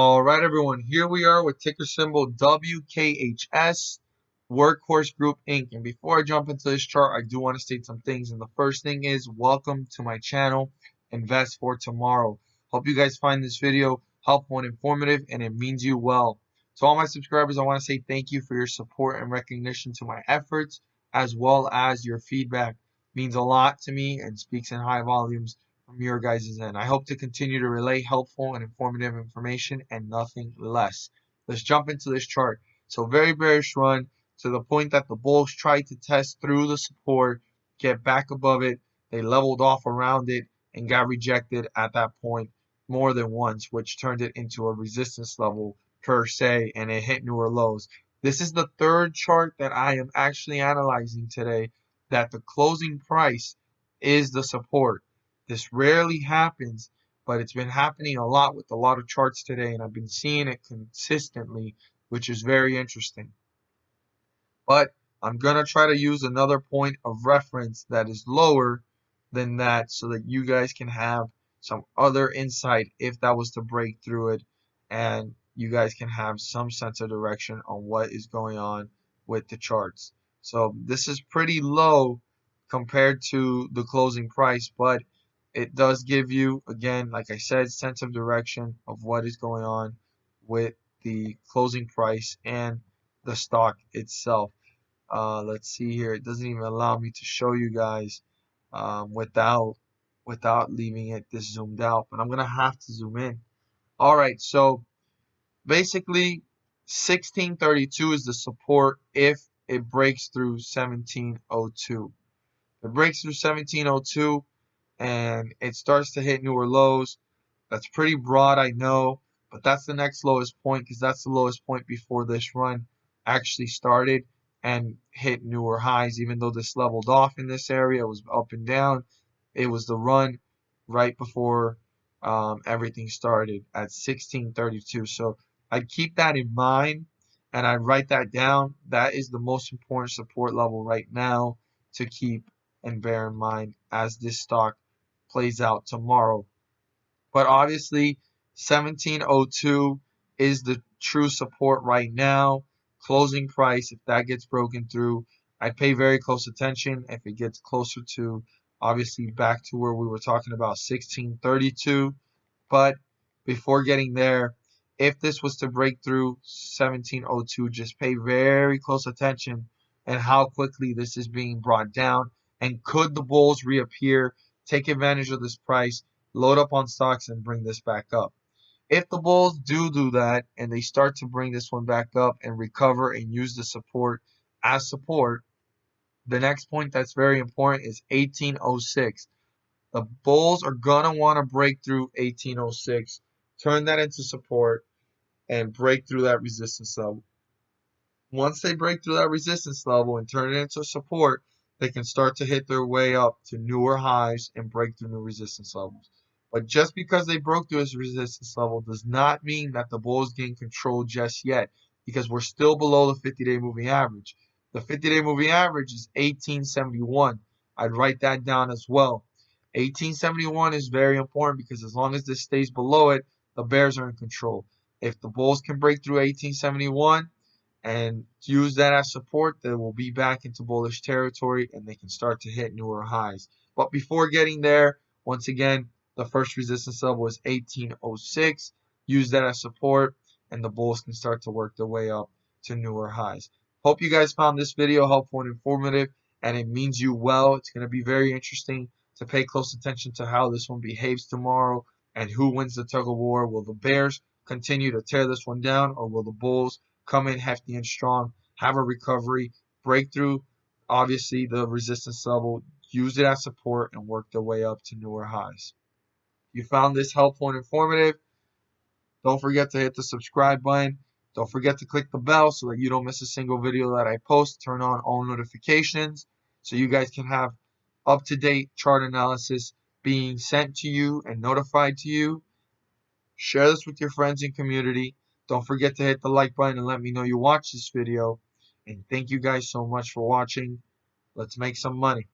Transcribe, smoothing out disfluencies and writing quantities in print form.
All right, everyone, here we are with ticker symbol WKHS, Workhorse Group Inc. And before I jump into this chart, I do want to state some things. And the first thing is welcome to my channel, Invest for Tomorrow. Hope you guys find this video helpful and informative, and it means you well. To all my subscribers, I want to say thank you for your support and recognition to my efforts, as well as your feedback. It means a lot to me and speaks in high volumes from your guys' end. I hope to continue to relay helpful and informative information and nothing less. Let's jump into this chart. So very bearish run to the point that the bulls tried to test through the support, get back above it. They leveled off around it and got rejected at that point more than once, which turned it into a resistance level per se, and it hit newer lows. This is the third chart that I am actually analyzing today that the closing price is the support. This rarely happens, but it's been happening a lot with a lot of charts today, and I've been seeing it consistently, which is very interesting. But I'm going to try to use another point of reference that is lower than that so that you guys can have some other insight if that was to break through it, and you guys can have some sense of direction on what is going on with the charts. So this is pretty low compared to the closing price, but it does give you, again, like I said, sense of direction of what is going on with the closing price and the stock itself. Let's see here. It doesn't even allow me to show you guys without leaving it this zoomed out, but I'm gonna have to zoom in. All right, so basically 1632 is the support if it breaks through 1702. If it breaks through 1702 and it starts to hit newer lows, that's pretty broad, I know, but that's the next lowest point because that's the lowest point before this run actually started and hit newer highs. Even though this leveled off in this area, it was up and down. It was the run right before everything started at 1632. So I'd keep that in mind and I'd write that down. That is the most important support level right now to keep and bear in mind as this stock plays out tomorrow. But obviously 1702 is the true support right now. Closing price, if that gets broken through, I'd pay very close attention if it gets closer to, obviously, back to where we were talking about 1632. But before getting there, if this was to break through 1702, just pay very close attention and how quickly this is being brought down. And could the bulls reappear, take advantage of this price, load up on stocks, and bring this back up? If the bulls do that and they start to bring this one back up and recover and use the support as support, the next point that's very important is 1806. The bulls are going to want to break through 1806, turn that into support, and break through that resistance level. Once they break through that resistance level and turn it into support, they can start to hit their way up to newer highs and break through new resistance levels. But just because they broke through this resistance level does not mean that the bulls gain control just yet, because we're still below the 50-day moving average. The 50-day moving average is 1871. I'd write that down as well. 1871 is very important because as long as this stays below it, the bears are in control. If the bulls can break through 1871 and use that as support, they will be back into bullish territory and they can start to hit newer highs. But before getting there, once again, the first resistance level is 1806. Use that as support and the bulls can start to work their way up to newer highs. Hope you guys found this video helpful and informative, and it means you well. It's going to be very interesting to pay close attention to how this one behaves tomorrow and who wins the tug of war. Will the bears continue to tear this one down, or will the bulls come in hefty and strong, have a recovery, break through, obviously, the resistance level, use it as support, and work their way up to newer highs? If you found this helpful and informative, don't forget to hit the subscribe button. Don't forget to click the bell so that you don't miss a single video that I post. Turn on all notifications so you guys can have up-to-date chart analysis being sent to you and notified to you. Share this with your friends and community. Don't forget to hit the like button and let me know you watched this video. And thank you guys so much for watching. Let's make some money.